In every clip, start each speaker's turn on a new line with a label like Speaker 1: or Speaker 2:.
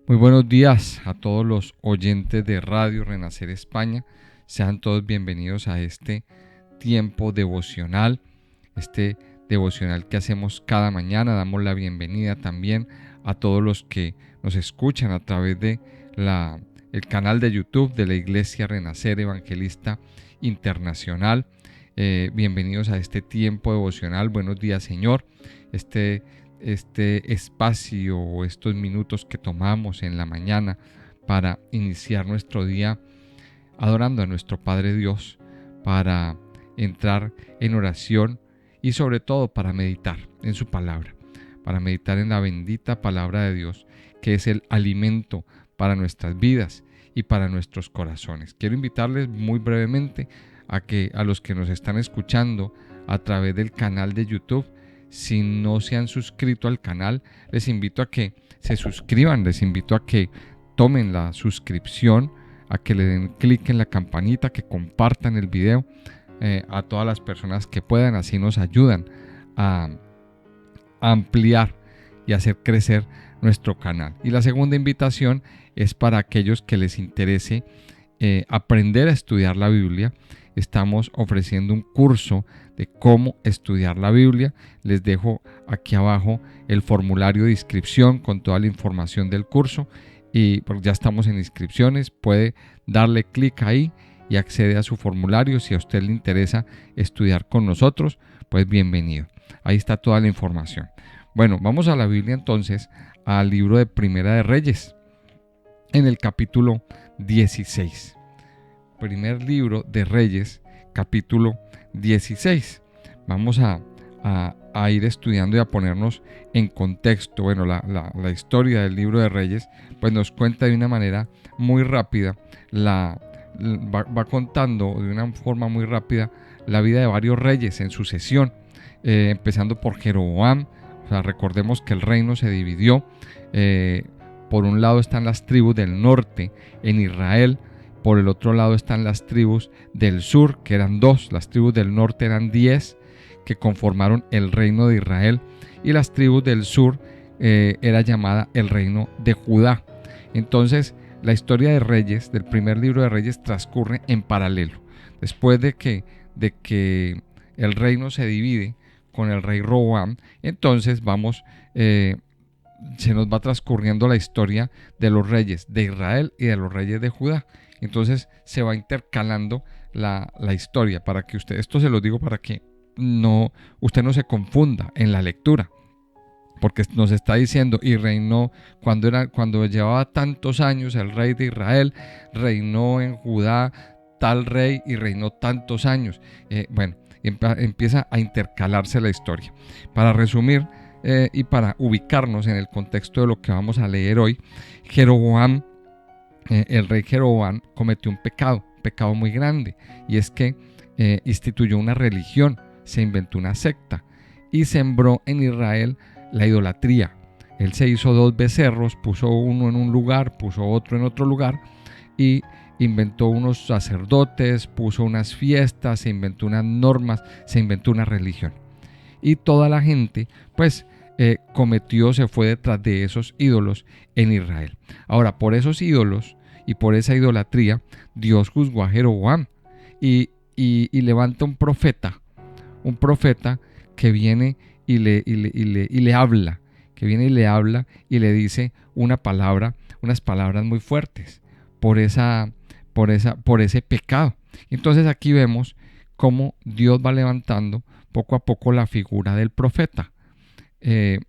Speaker 1: Muy buenos días a todos los oyentes de Radio Renacer España. Sean todos bienvenidos a este tiempo devocional, que hacemos cada mañana. Damos la bienvenida también a todos los que nos escuchan a través de el canal de YouTube de la Iglesia Renacer Evangelista Internacional. Bienvenidos a este tiempo devocional. Buenos días, Señor. Este espacio o estos minutos que tomamos en la mañana para iniciar nuestro día adorando a nuestro Padre Dios, para entrar en oración y sobre todo para meditar en su palabra, para meditar en la bendita palabra de Dios, que es el alimento para nuestras vidas y para nuestros corazones. Quiero invitarles muy brevemente a los que nos están escuchando a través del canal de YouTube. Si no se han suscrito al canal, les invito a que se suscriban, les invito a que tomen la suscripción, a que le den clic en la campanita, que compartan el video a todas las personas que puedan. Así nos ayudan a ampliar y hacer crecer nuestro canal. Y la segunda invitación es para aquellos que les interese aprender a estudiar la Biblia. Estamos ofreciendo un curso de cómo estudiar la Biblia. Les dejo aquí abajo el formulario de inscripción con toda la información del curso, y porque ya estamos en inscripciones, puede darle clic ahí y accede a su formulario. Si a usted le interesa estudiar con nosotros, pues bienvenido. Ahí está toda la información. Bueno, vamos a la Biblia entonces, al libro de Primera de Reyes, en el capítulo 16. Primer libro de Reyes, capítulo 16. Vamos a ir estudiando y a ponernos en contexto. Bueno, la historia del libro de Reyes pues nos cuenta de una manera muy rápida, va contando de una forma muy rápida la vida de varios reyes en sucesión, empezando por Jeroboam. O sea, recordemos que el reino se dividió. Por un lado están las tribus del norte en Israel. Por el otro lado están las tribus del sur, que eran 2. Las tribus del norte eran 10, que conformaron el reino de Israel. Y las tribus del sur era llamada el reino de Judá. Entonces, la historia de Reyes, del primer libro de Reyes, transcurre en paralelo. Después de que el reino se divide con el rey Roboam, entonces se nos va transcurriendo la historia de los reyes de Israel y de los reyes de Judá. Entonces se va intercalando la historia, para que esto se lo digo para que usted no se confunda en la lectura, porque nos está diciendo: y reinó cuando llevaba tantos años el rey de Israel, reinó en Judá tal rey y reinó tantos años. Empieza a intercalarse la historia. Para resumir y para ubicarnos en el contexto de lo que vamos a leer hoy, el rey Jeroboam cometió un pecado muy grande, y es que instituyó una religión, se inventó una secta y sembró en Israel la idolatría. Él se hizo 2 becerros, puso uno en un lugar, puso otro en otro lugar, y inventó unos sacerdotes, puso unas fiestas, se inventó unas normas, se inventó una religión. Y toda la gente pues se fue detrás de esos ídolos en Israel. Ahora, por esos ídolos y por esa idolatría, Dios juzgó a Jeroboam y levanta un profeta que viene y le habla, y le dice unas palabras muy fuertes por ese pecado. Entonces aquí vemos cómo Dios va levantando poco a poco la figura del profeta. El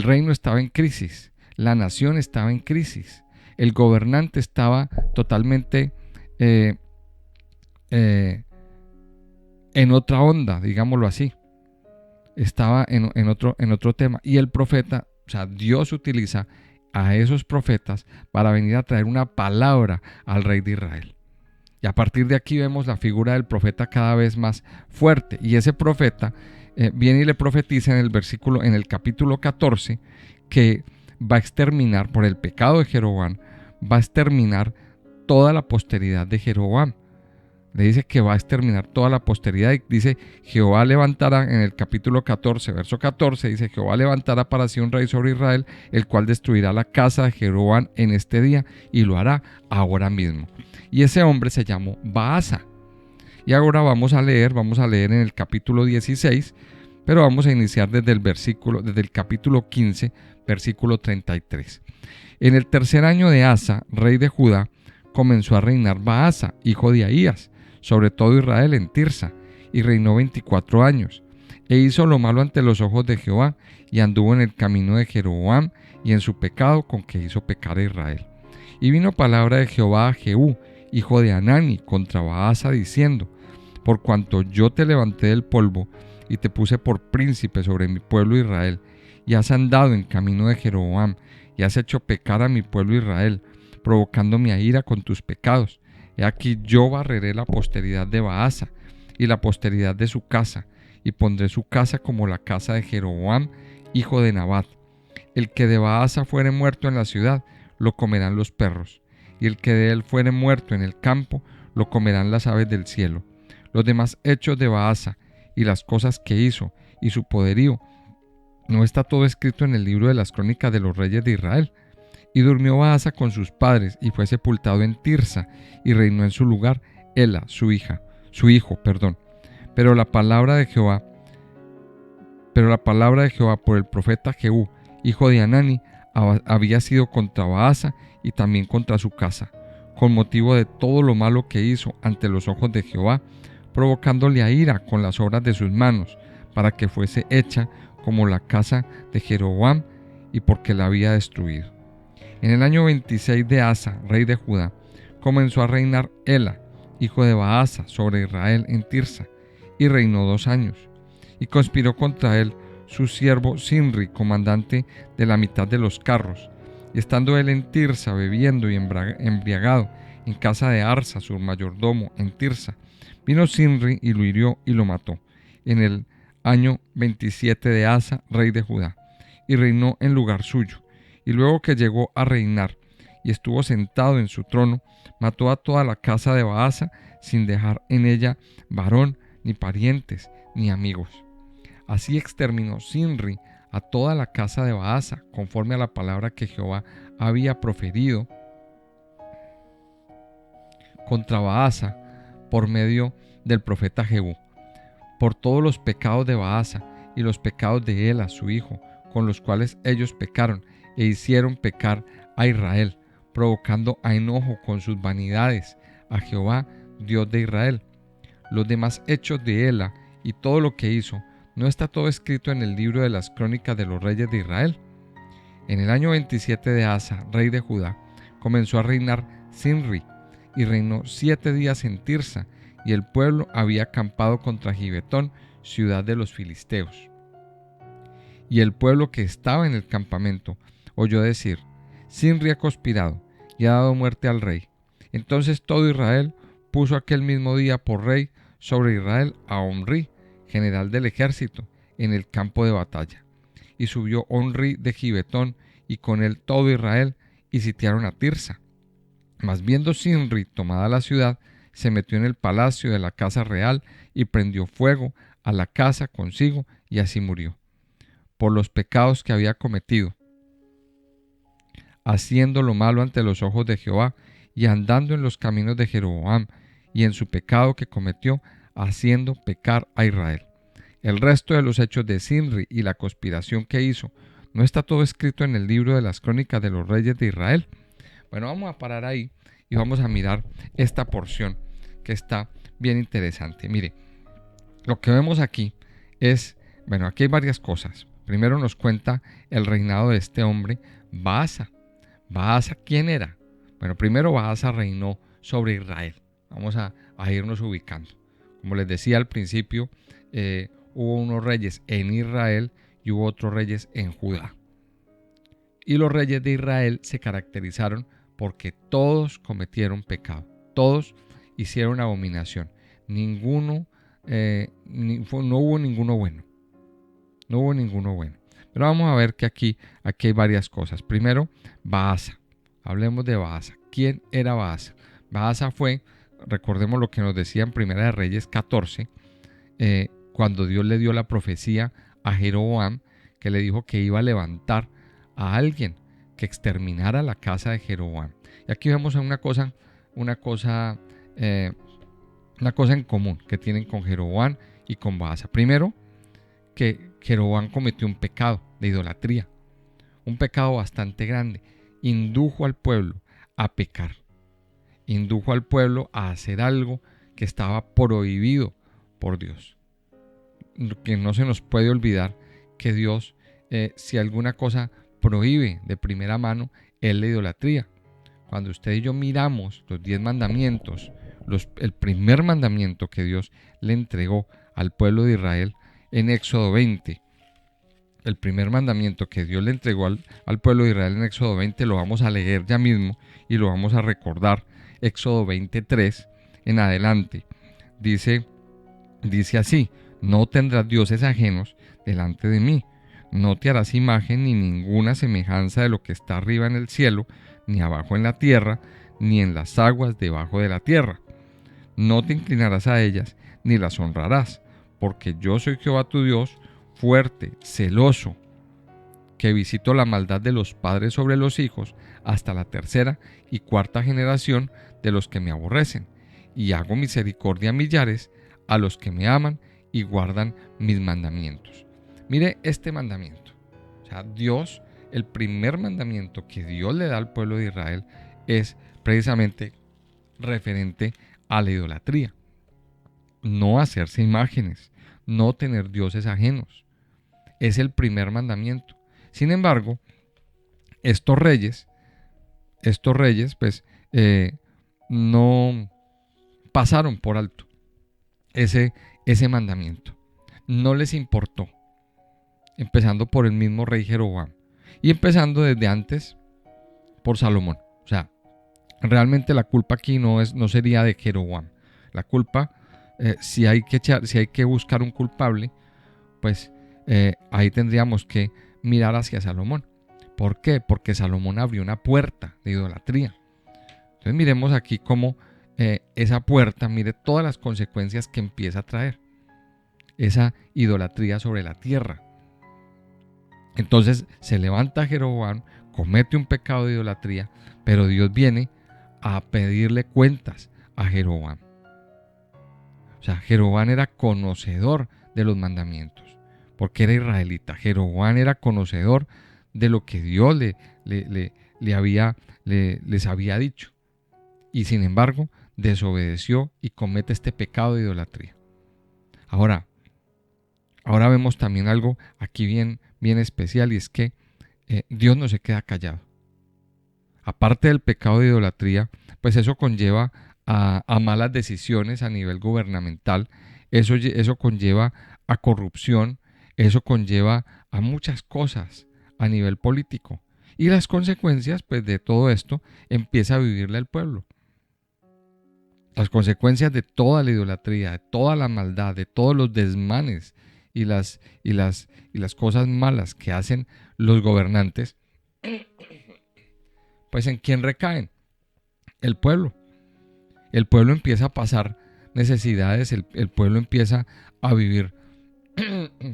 Speaker 1: reino estaba en crisis, la nación estaba en crisis, el gobernante estaba totalmente en otra onda, digámoslo así. Estaba en otro tema. Y el profeta, o sea, Dios utiliza a esos profetas para venir a traer una palabra al rey de Israel. Y a partir de aquí vemos la figura del profeta cada vez más fuerte. Y ese profeta viene y le profetiza en el capítulo 14 que va a exterminar, por el pecado de Jeroboam, va a exterminar toda la posteridad de Jeroboam. Le dice que va a exterminar toda la posteridad y dice: Jehová levantará, en el capítulo 14, verso 14, dice: Jehová levantará para sí un rey sobre Israel, el cual destruirá la casa de Jeroboam en este día, y lo hará ahora mismo. Y ese hombre se llamó Baasa. Y ahora vamos a leer en el capítulo 16, pero vamos a iniciar desde el capítulo 15, versículo 33. En el tercer año de Asa, rey de Judá, comenzó a reinar Baasa, hijo de Ahías, sobre todo Israel en Tirsa, y reinó 24 años. E hizo lo malo ante los ojos de Jehová, y anduvo en el camino de Jeroboam, y en su pecado con que hizo pecar a Israel. Y vino palabra de Jehová a Jehú, hijo de Hanani, contra Baasa, diciendo: por cuanto yo te levanté del polvo, y te puse por príncipe sobre mi pueblo Israel, y has andado en camino de Jeroboam, y has hecho pecar a mi pueblo Israel, provocando mi ira con tus pecados. He aquí yo barreré la posteridad de Baasa y la posteridad de su casa, y pondré su casa como la casa de Jeroboam, hijo de Nabat. El que de Baasa fuere muerto en la ciudad, lo comerán los perros, y el que de él fuere muerto en el campo, lo comerán las aves del cielo. Los demás hechos de Baasa y las cosas que hizo y su poderío, ¿no está todo escrito en el libro de las crónicas de los reyes de Israel? Y durmió Baasa con sus padres y fue sepultado en Tirsa, y reinó en su lugar Ela, su hijo. Pero la palabra de Jehová por el profeta Jehú, hijo de Hanani, había sido contra Baasa y también contra su casa, con motivo de todo lo malo que hizo ante los ojos de Jehová, provocándole a ira con las obras de sus manos, para que fuese hecha como la casa de Jeroboam, y porque la había destruido. En el año 26 de Asa, rey de Judá, comenzó a reinar Ela, hijo de Baasa, sobre Israel en Tirsa, y reinó 2 años. Y conspiró contra él su siervo Sinri, comandante de la mitad de los carros. Y estando él en Tirsa, bebiendo y embriagado, en casa de Arsa, su mayordomo, en Tirsa, vino Sinri y lo hirió y lo mató, en el año 27 de Asa, rey de Judá, y reinó en lugar suyo. Y luego que llegó a reinar y estuvo sentado en su trono, mató a toda la casa de Baasa, sin dejar en ella varón, ni parientes, ni amigos. Así exterminó Sinri a toda la casa de Baasa, conforme a la palabra que Jehová había proferido contra Baasa por medio del profeta Jehú, por todos los pecados de Baasa y los pecados de Ela, su hijo, con los cuales ellos pecaron e hicieron pecar a Israel, provocando a enojo con sus vanidades a Jehová, Dios de Israel. Los demás hechos de Ela y todo lo que hizo, ¿no está todo escrito en el libro de las crónicas de los reyes de Israel? En el año 27 de Asa, rey de Judá, comenzó a reinar Sinri, y reinó 7 días en Tirsa, y el pueblo había acampado contra Gibetón, ciudad de los filisteos. Y el pueblo que estaba en el campamento oyó decir: Sinri ha conspirado y ha dado muerte al rey. Entonces todo Israel puso aquel mismo día por rey sobre Israel a Omri, general del ejército, en el campo de batalla. Y subió Omri de Gibetón, y con él todo Israel, y sitiaron a Tirsa. Mas viendo Sinri tomada la ciudad, se metió en el palacio de la casa real y prendió fuego a la casa consigo, y así murió, por los pecados que había cometido, haciendo lo malo ante los ojos de Jehová, y andando en los caminos de Jeroboam, y en su pecado que cometió, haciendo pecar a Israel. El resto de los hechos de Sinri y la conspiración que hizo, ¿no está todo escrito en el libro de las crónicas de los reyes de Israel? Bueno, vamos a parar ahí y vamos a mirar esta porción que está bien interesante. Mire, lo que vemos aquí es, aquí hay varias cosas. Primero nos cuenta el reinado de este hombre, Baasa. ¿Baasa quién era? Bueno, primero Baasa reinó sobre Israel. Vamos a irnos ubicando. Como les decía al principio, hubo unos reyes en Israel y hubo otros reyes en Judá. Y los reyes de Israel se caracterizaron porque todos cometieron pecado, todos hicieron abominación, no hubo ninguno bueno, Pero vamos a ver que aquí hay varias cosas. Primero, Baasa, hablemos de Baasa. ¿Quién era Baasa? Baasa fue recordemos lo que nos decía en Primera de Reyes 14, cuando Dios le dio la profecía a Jeroboam, que le dijo que iba a levantar a alguien que exterminara la casa de Jeroboam. Y aquí vemos una cosa en común que tienen con Jeroboam y con Baasa. Primero, que Jeroboam cometió un pecado de idolatría, un pecado bastante grande. Indujo al pueblo a pecar, indujo al pueblo a hacer algo que estaba prohibido por Dios. Que no se nos puede olvidar que Dios, si alguna cosa prohíbe de primera mano, es la idolatría. Cuando usted y yo miramos los 10 mandamientos, el primer mandamiento que Dios le entregó al pueblo de Israel en Éxodo 20, el primer mandamiento que Dios le entregó al pueblo de Israel en Éxodo 20, lo vamos a leer ya mismo y lo vamos a recordar. Éxodo 23 en adelante. Dice así: no tendrás dioses ajenos delante de mí. No te harás imagen ni ninguna semejanza de lo que está arriba en el cielo, ni abajo en la tierra, ni en las aguas debajo de la tierra. No te inclinarás a ellas, ni las honrarás, porque yo soy Jehová tu Dios, fuerte, celoso, que visito la maldad de los padres sobre los hijos hasta la tercera y cuarta generación de los que me aborrecen, y hago misericordia a millares a los que me aman y guardan mis mandamientos. Mire este mandamiento. O sea, Dios, el primer mandamiento que Dios le da al pueblo de Israel es precisamente referente a la idolatría. No hacerse imágenes, no tener dioses ajenos. Es el primer mandamiento. Sin embargo, estos reyes, pues, no pasaron por alto ese mandamiento. No les importó. Empezando por el mismo rey Jeroboam. Y empezando desde antes por Salomón. O sea, realmente la culpa aquí no sería de Jeroboam. La culpa, si hay que buscar un culpable, pues ahí tendríamos que mirar hacia Salomón. ¿Por qué? Porque Salomón abrió una puerta de idolatría. Entonces miremos aquí cómo esa puerta, mire todas las consecuencias que empieza a traer esa idolatría sobre la tierra. Entonces se levanta Jeroboam, comete un pecado de idolatría, pero Dios viene a pedirle cuentas a Jeroboam. O sea, Jeroboam era conocedor de los mandamientos, porque era israelita. Jeroboam era conocedor de lo que Dios les había dicho. Y sin embargo, desobedeció y comete este pecado de idolatría. Ahora vemos también algo aquí bien especial, y es que Dios no se queda callado. Aparte del pecado de idolatría, pues eso conlleva a malas decisiones a nivel gubernamental, eso conlleva a corrupción, eso conlleva a muchas cosas a nivel político. Y las consecuencias, pues, de todo esto empieza a vivirle el pueblo. Las consecuencias de toda la idolatría, de toda la maldad, de todos los desmanes y las cosas malas que hacen los gobernantes, pues ¿en quién recaen? El pueblo. El pueblo empieza a pasar necesidades, el pueblo empieza a vivir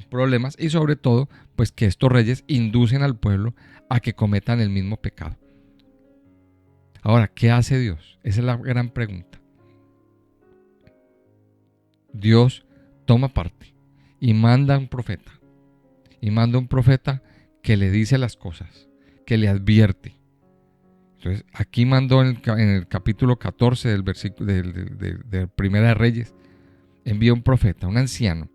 Speaker 1: problemas, y sobre todo, pues que estos reyes inducen al pueblo a que cometan el mismo pecado. Ahora, ¿qué hace Dios? Esa es la gran pregunta. Dios toma parte y manda un profeta. Y manda un profeta que le dice las cosas, que le advierte. Entonces, aquí mandó en el capítulo 14 del versículo de Primera de Reyes, envía un profeta, un anciano,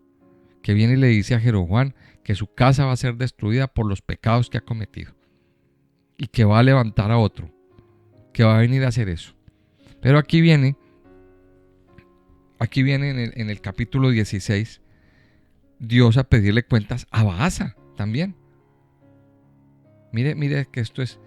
Speaker 1: que viene y le dice a Jeroboam que su casa va a ser destruida por los pecados que ha cometido, y que va a levantar a otro, que va a venir a hacer eso. Pero aquí viene en el capítulo 16, Dios a pedirle cuentas a Baasa también. Mire que esto es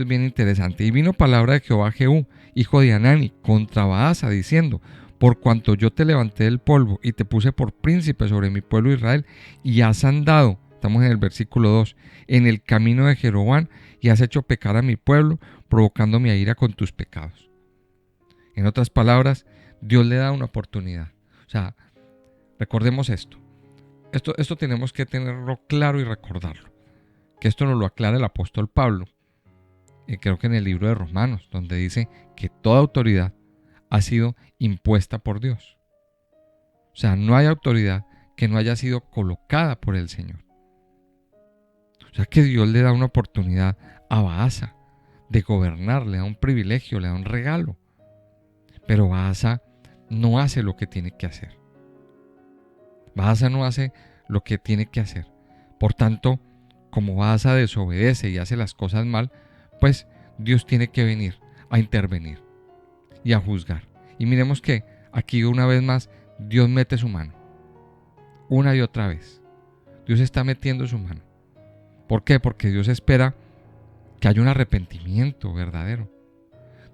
Speaker 1: bien interesante. Y vino palabra de Jehová a Jehú, hijo de Hanani, contra Baasa, diciendo: por cuanto yo te levanté del polvo y te puse por príncipe sobre mi pueblo Israel, y has andado, estamos en el versículo 2, en el camino de Jeroboam, y has hecho pecar a mi pueblo, provocando mi ira con tus pecados. En otras palabras, Dios le da una oportunidad. O sea, recordemos esto. Esto tenemos que tenerlo claro y recordarlo. Que esto nos lo aclara el apóstol Pablo, creo que en el libro de Romanos, donde dice que toda autoridad ha sido impuesta por Dios. O sea, no hay autoridad que no haya sido colocada por el Señor. O sea que Dios le da una oportunidad a Baasa de gobernar, le da un privilegio, le da un regalo. Pero Baasa no hace lo que tiene que hacer. Baasa no hace lo que tiene que hacer. Por tanto, como Baasa desobedece y hace las cosas mal, pues Dios tiene que venir a intervenir y a juzgar. Y miremos que aquí una vez más Dios mete su mano. Una y otra vez. Dios está metiendo su mano. ¿Por qué? Porque Dios espera que haya un arrepentimiento verdadero.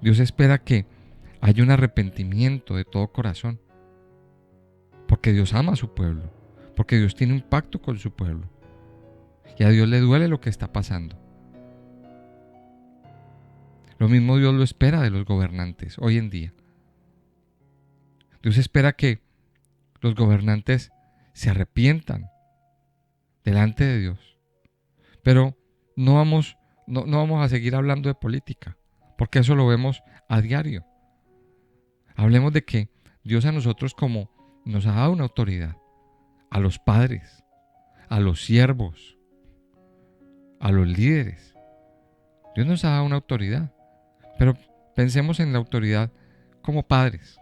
Speaker 1: Dios espera que haya un arrepentimiento de todo corazón. Porque Dios ama a su pueblo. Porque Dios tiene un pacto con su pueblo. Y a Dios le duele lo que está pasando. Lo mismo Dios lo espera de los gobernantes hoy en día. Dios espera que los gobernantes se arrepientan delante de Dios. Pero no vamos a seguir hablando de política, porque eso lo vemos a diario. Hablemos de que Dios a nosotros como nos ha dado una autoridad, a los padres, a los siervos, a los líderes. Dios nos ha dado una autoridad, pero pensemos en la autoridad como padres.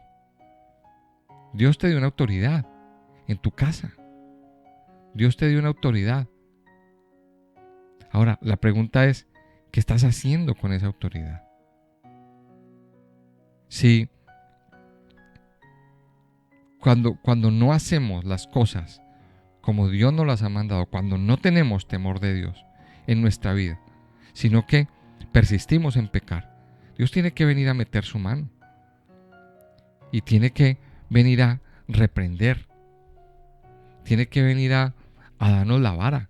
Speaker 1: Dios te dio una autoridad en tu casa. Dios te dio una autoridad. Ahora, la pregunta es, ¿qué estás haciendo con esa autoridad? Si cuando no hacemos las cosas como Dios nos las ha mandado, cuando no tenemos temor de Dios en nuestra vida, sino que persistimos en pecar, Dios tiene que venir a meter su mano y tiene que venir a reprender, tiene que venir a darnos la vara,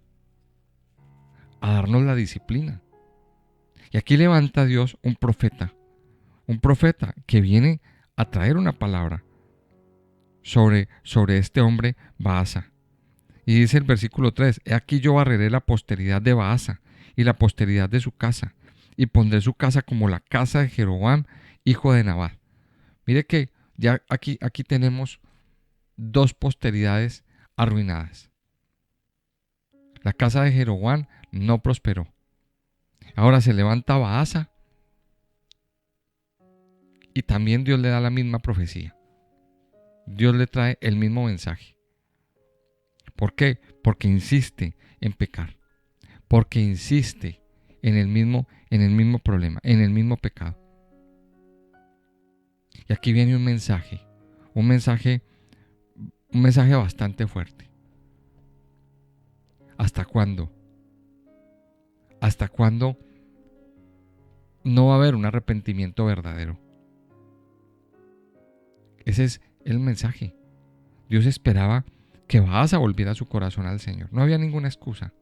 Speaker 1: a darnos la disciplina. Y aquí levanta Dios un profeta que viene a traer una palabra sobre este hombre Baasa. Y dice el versículo 3, he aquí yo barreré la posteridad de Baasa y la posteridad de su casa, y pondré su casa como la casa de Jeroboam, hijo de Nabat. Mire que ya aquí tenemos dos posteridades arruinadas. La casa de Jeroboam no prosperó. Ahora se levanta Baasa y también Dios le da la misma profecía. Dios le trae el mismo mensaje. ¿Por qué? Porque insiste en pecar. Porque insiste en el mismo problema, en el mismo pecado. Y aquí viene un mensaje bastante fuerte. ¿Hasta cuándo? ¿Hasta cuándo no va a haber un arrepentimiento verdadero? Ese es el mensaje. Dios esperaba que Baasa volviera su corazón al Señor. No había ninguna excusa.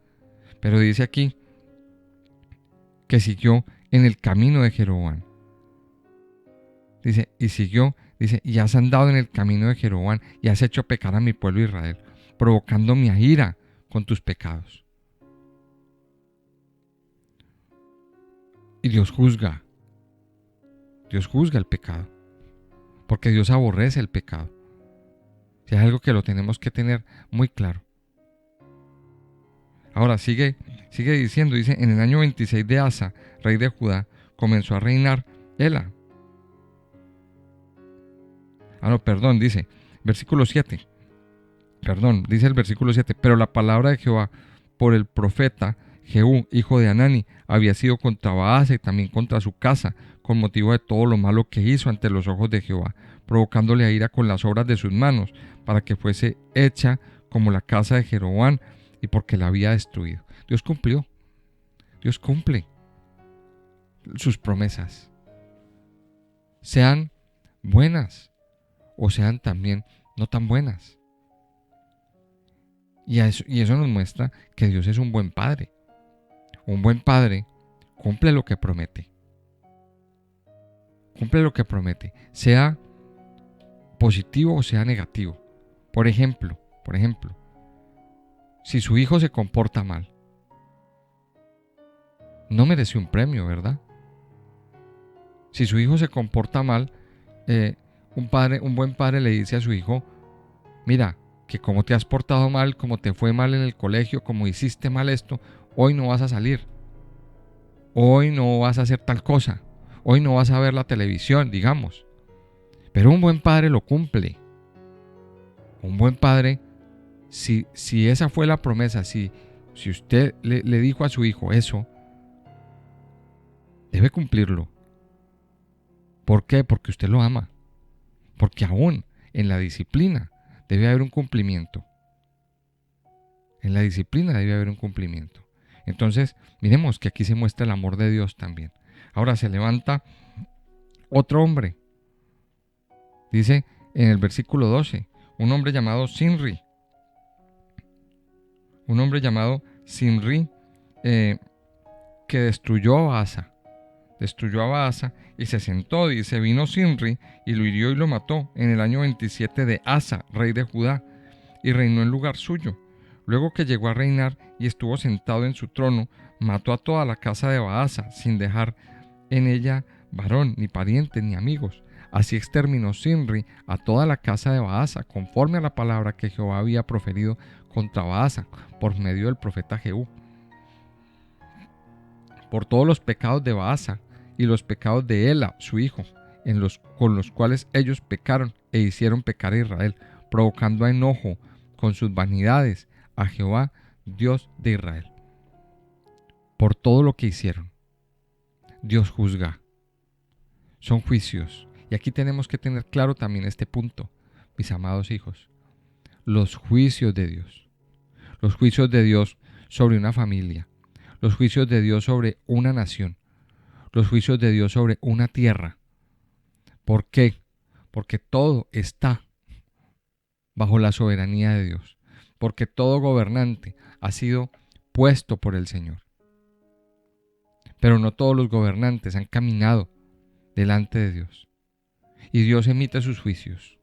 Speaker 1: Pero dice aquí que siguió en el camino de Jeroboam. Dice, y has andado en el camino de Jeroboam y has hecho pecar a mi pueblo Israel, provocándome a ira con tus pecados. Y Dios juzga el pecado, porque Dios aborrece el pecado. Si es algo que lo tenemos que tener muy claro. Ahora sigue diciendo, dice, en el año 26 de Asa, rey de Judá, comenzó a reinar Ela. Dice, versículo 7. Dice el versículo 7, pero la palabra de Jehová por el profeta Jehú, hijo de Anani, había sido contra Baasa y también contra su casa, con motivo de todo lo malo que hizo ante los ojos de Jehová, provocándole a ira con las obras de sus manos, para que fuese hecha como la casa de Jeroboam, y porque la había destruido. Dios cumplió. Dios cumple sus promesas. Sean buenas o sean también no tan buenas. Y eso nos muestra que Dios es un buen padre. Un buen padre cumple lo que promete. Cumple lo que promete. Sea positivo o sea negativo. Por ejemplo, si su hijo se comporta mal, no merece un premio, ¿verdad? Si su hijo se comporta mal, un buen padre le dice a su hijo: mira, que como te has portado mal, como te fue mal en el colegio, como hiciste mal esto, hoy no vas a salir, hoy no vas a hacer tal cosa, hoy no vas a ver la televisión, digamos. Pero un buen padre lo cumple. Un buen padre, si esa fue la promesa, si usted le dijo a su hijo eso, debe cumplirlo. ¿Por qué? Porque usted lo ama. Porque aún en la disciplina debe haber un cumplimiento. En la disciplina debe haber un cumplimiento. Entonces, miremos que aquí se muestra el amor de Dios también. Ahora se levanta otro hombre. Dice en el versículo 12, un hombre llamado Simri. Un hombre llamado Simri que destruyó a Baasa. Destruyó a Baasa y se sentó, dice, vino Simri y lo hirió y lo mató en el año 27 de Asa, rey de Judá, y reinó en lugar suyo. Luego que llegó a reinar y estuvo sentado en su trono, mató a toda la casa de Baasa, sin dejar en ella varón, ni pariente, ni amigos. Así exterminó Simri a toda la casa de Baasa, conforme a la palabra que Jehová había proferido contra Baasa por medio del profeta Jehú. Por todos los pecados de Baasa y los pecados de Ela, su hijo, con los cuales ellos pecaron e hicieron pecar a Israel, provocando a enojo con sus vanidades a Jehová, Dios de Israel. Por todo lo que hicieron, Dios juzga. Son juicios. Y aquí tenemos que tener claro también este punto, mis amados hijos. Los juicios de Dios. Los juicios de Dios sobre una familia. Los juicios de Dios sobre una nación. Los juicios de Dios sobre una tierra. ¿Por qué? Porque todo está bajo la soberanía de Dios. Porque todo gobernante ha sido puesto por el Señor. Pero no todos los gobernantes han caminado delante de Dios. Y Dios emite sus juicios.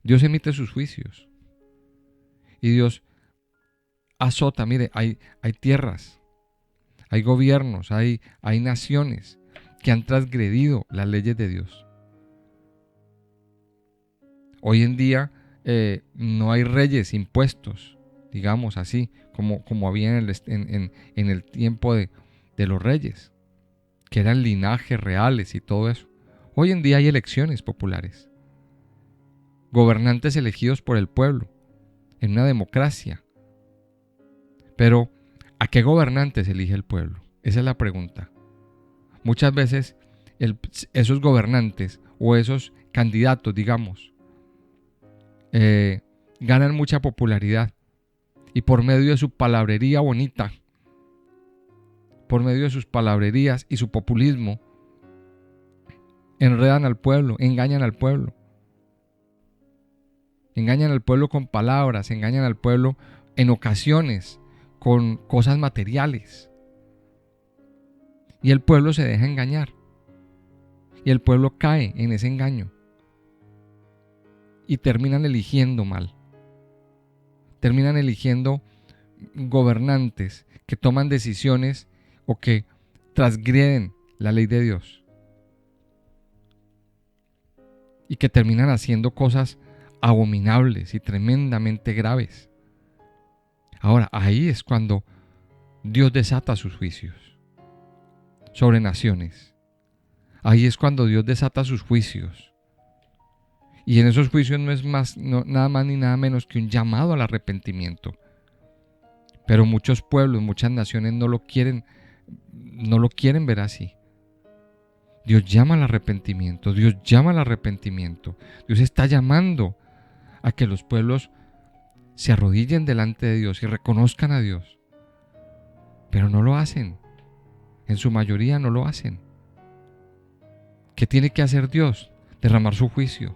Speaker 1: Dios emite sus juicios. Y Dios azota. Mire, hay tierras, hay gobiernos, hay naciones que han transgredido las leyes de Dios. Hoy en día no hay reyes impuestos, digamos así, como había en el tiempo de los reyes, que eran linajes reales y todo eso. Hoy en día hay elecciones populares, gobernantes elegidos por el pueblo, en una democracia. Pero, ¿a qué gobernantes elige el pueblo? Esa es la pregunta. Muchas veces esos gobernantes o esos candidatos, digamos, ganan mucha popularidad y por medio de su palabrería bonita, por medio de sus palabrerías y su populismo, enredan al pueblo, engañan al pueblo. Engañan al pueblo con palabras, engañan al pueblo en ocasiones con cosas materiales. Y el pueblo se deja engañar. Y el pueblo cae en ese engaño. Y terminan eligiendo mal. Terminan eligiendo gobernantes que toman decisiones o que transgreden la ley de Dios. Y que terminan haciendo cosas abominables y tremendamente graves. Ahora, ahí es cuando Dios desata sus juicios sobre naciones. Ahí es cuando Dios desata sus juicios. Y en esos juicios no es nada más ni nada menos que un llamado al arrepentimiento. Pero muchos pueblos, muchas naciones no lo quieren ver así. Dios llama al arrepentimiento. Dios llama al arrepentimiento. Dios está llamando a que los pueblos se arrodillen delante de Dios y reconozcan a Dios. Pero no lo hacen. En su mayoría no lo hacen. ¿Qué tiene que hacer Dios? Derramar su juicio.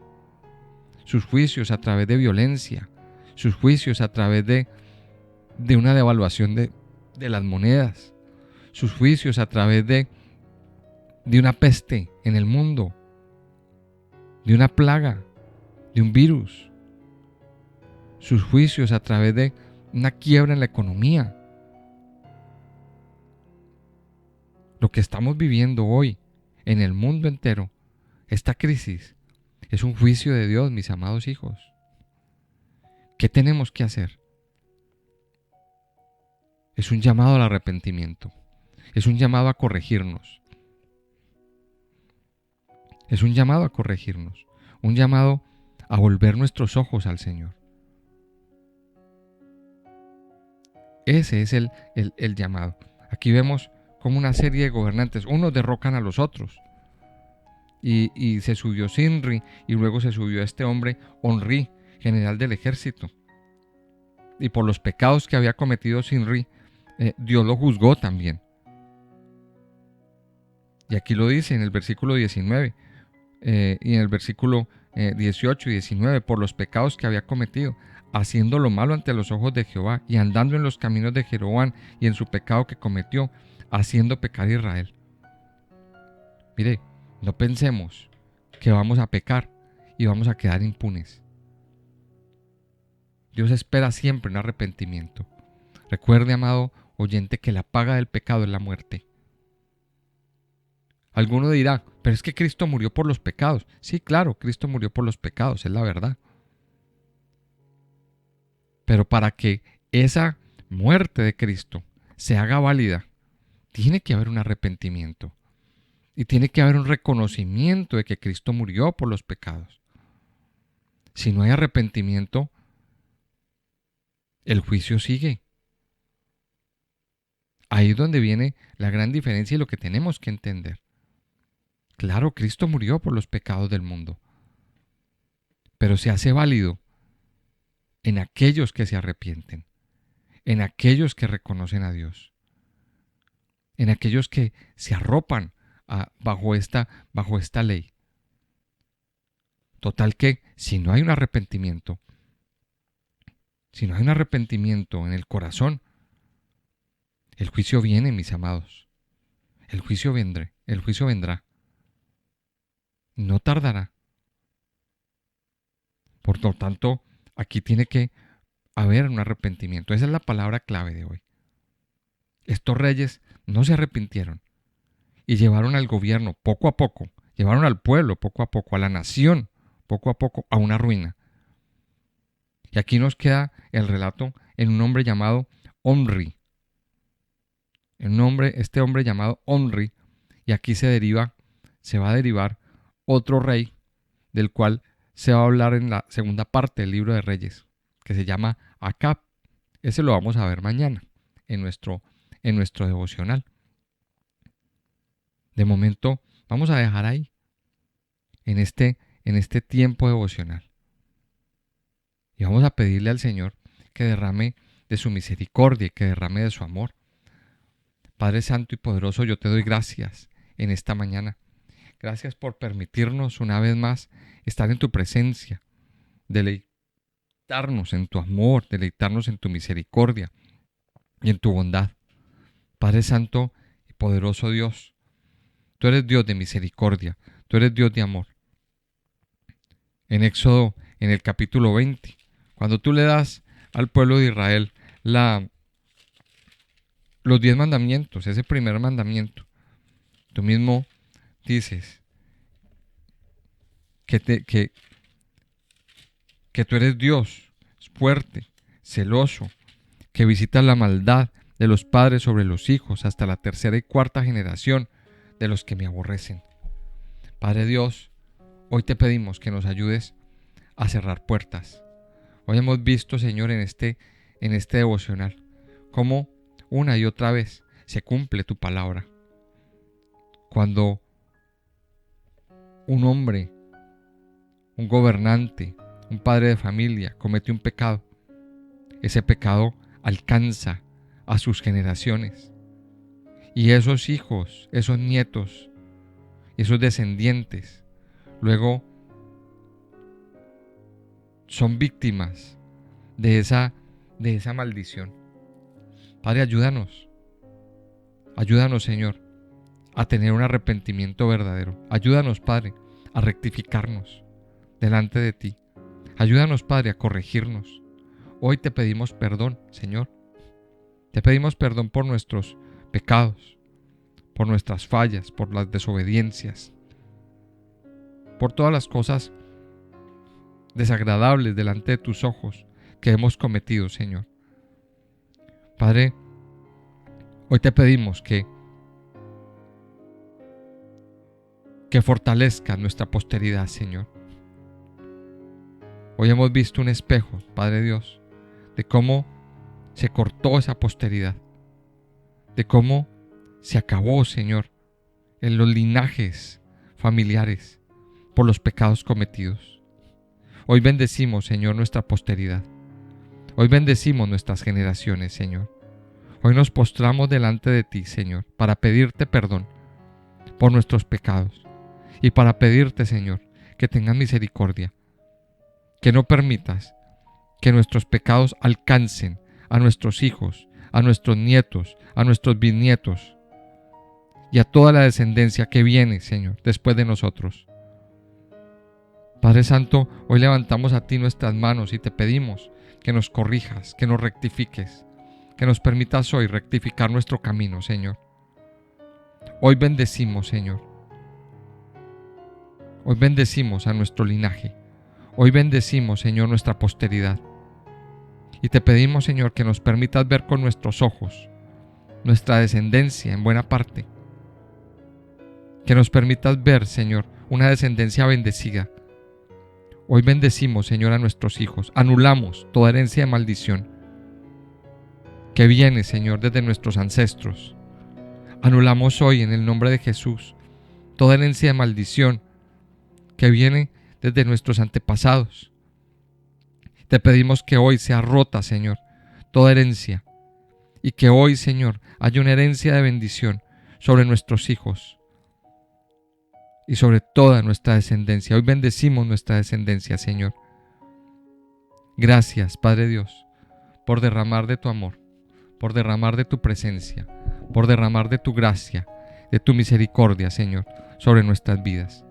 Speaker 1: Sus juicios a través de violencia. Sus juicios a través de una devaluación de las monedas. Sus juicios a través de una peste en el mundo. De una plaga. de un virus, sus juicios a través de una quiebra en la economía. Lo que estamos viviendo hoy en el mundo entero, esta crisis, es un juicio de Dios, mis amados hijos. ¿Qué tenemos que hacer? Es un llamado al arrepentimiento. Es un llamado a corregirnos. Es un llamado a corregirnos. Un llamado a volver nuestros ojos al Señor. Ese es el llamado. Aquí vemos como una serie de gobernantes, unos derrocan a los otros. Y se subió Sinri y luego se subió este hombre Onri, general del ejército. Y por los pecados que había cometido Sinri, Dios lo juzgó también. Y aquí lo dice en el versículo 19 y en el versículo 18 y 19, por los pecados que había cometido, haciendo lo malo ante los ojos de Jehová y andando en los caminos de Jeroboam y en su pecado que cometió, haciendo pecar a Israel. Mire, no pensemos que vamos a pecar y vamos a quedar impunes. Dios espera siempre un arrepentimiento. Recuerde, amado oyente, que la paga del pecado es la muerte. Alguno dirá, pero es que Cristo murió por los pecados. Sí, claro, Cristo murió por los pecados, es la verdad. Pero para que esa muerte de Cristo se haga válida, tiene que haber un arrepentimiento. Y tiene que haber un reconocimiento de que Cristo murió por los pecados. Si no hay arrepentimiento, el juicio sigue. Ahí es donde viene la gran diferencia y lo que tenemos que entender. Claro, Cristo murió por los pecados del mundo, pero se hace válido en aquellos que se arrepienten, en aquellos que reconocen a Dios, en aquellos que se arropan bajo esta ley. Total que si no hay un arrepentimiento en el corazón, el juicio viene, mis amados. El juicio vendrá. No tardará. Por lo tanto, aquí tiene que haber un arrepentimiento. Esa es la palabra clave de hoy. Estos reyes no se arrepintieron y llevaron al gobierno poco a poco, llevaron al pueblo poco a poco, a la nación poco a poco a una ruina. Y aquí nos queda el relato en un hombre llamado Omri. Este hombre llamado Omri, y aquí se va a derivar otro rey del cual se va a hablar en la segunda parte del libro de Reyes, que se llama Acab. Ese lo vamos a ver mañana en nuestro devocional. De momento vamos a dejar ahí, en este tiempo devocional. Y vamos a pedirle al Señor que derrame de su misericordia y que derrame de su amor. Padre Santo y Poderoso, yo te doy gracias en esta mañana. Gracias por permitirnos una vez más estar en tu presencia, deleitarnos en tu amor, deleitarnos en tu misericordia y en tu bondad. Padre Santo y Poderoso Dios, tú eres Dios de misericordia, tú eres Dios de amor. En Éxodo, en el capítulo 20, cuando tú le das al pueblo de Israel los 10 mandamientos, ese primer mandamiento, tú mismo dices que tú eres Dios fuerte, celoso, que visitas la maldad de los padres sobre los hijos hasta la tercera y cuarta generación de los que me aborrecen. Padre Dios, hoy te pedimos que nos ayudes a cerrar puertas. Hoy hemos visto, Señor, en este devocional, cómo una y otra vez se cumple tu palabra. Cuando un hombre, un gobernante, un padre de familia comete un pecado, ese pecado alcanza a sus generaciones. Y esos hijos, esos nietos, esos descendientes, luego son víctimas de esa maldición. Padre, ayúdanos, Señor, a tener un arrepentimiento verdadero. Ayúdanos, Padre, a rectificarnos delante de ti. Ayúdanos, Padre, a corregirnos. Hoy te pedimos perdón, Señor. Te pedimos perdón por nuestros pecados, por nuestras fallas, por las desobediencias, por todas las cosas desagradables delante de tus ojos que hemos cometido, Señor. Padre, hoy te pedimos que fortalezca nuestra posteridad, Señor. Hoy hemos visto un espejo, Padre Dios, de cómo se cortó esa posteridad, de cómo se acabó, Señor, en los linajes familiares por los pecados cometidos. Hoy bendecimos, Señor, nuestra posteridad. Hoy bendecimos nuestras generaciones, Señor. Hoy nos postramos delante de ti, Señor, para pedirte perdón por nuestros pecados y para pedirte, Señor, que tengas misericordia, que no permitas que nuestros pecados alcancen a nuestros hijos, a nuestros nietos, a nuestros bisnietos y a toda la descendencia que viene, Señor, después de nosotros. Padre Santo, hoy levantamos a ti nuestras manos y te pedimos que nos corrijas, que nos rectifiques, que nos permitas hoy rectificar nuestro camino, Señor. Hoy bendecimos, Señor. Hoy bendecimos a nuestro linaje. Hoy bendecimos, Señor, nuestra posteridad. Y te pedimos, Señor, que nos permitas ver con nuestros ojos nuestra descendencia en buena parte. Que nos permitas ver, Señor, una descendencia bendecida. Hoy bendecimos, Señor, a nuestros hijos. Anulamos toda herencia de maldición que viene, Señor, desde nuestros ancestros. Anulamos hoy, en el nombre de Jesús, toda herencia de maldición que viene desde nuestros antepasados. Te pedimos que hoy sea rota, Señor, toda herencia, y que hoy, Señor, haya una herencia de bendición sobre nuestros hijos y sobre toda nuestra descendencia. Hoy bendecimos nuestra descendencia, Señor. Gracias, Padre Dios, por derramar de tu amor, por derramar de tu presencia, por derramar de tu gracia, de tu misericordia, Señor, sobre nuestras vidas.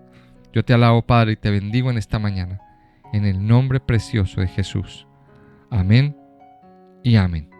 Speaker 1: Yo te alabo, Padre, y te bendigo en esta mañana, en el nombre precioso de Jesús. Amén y amén.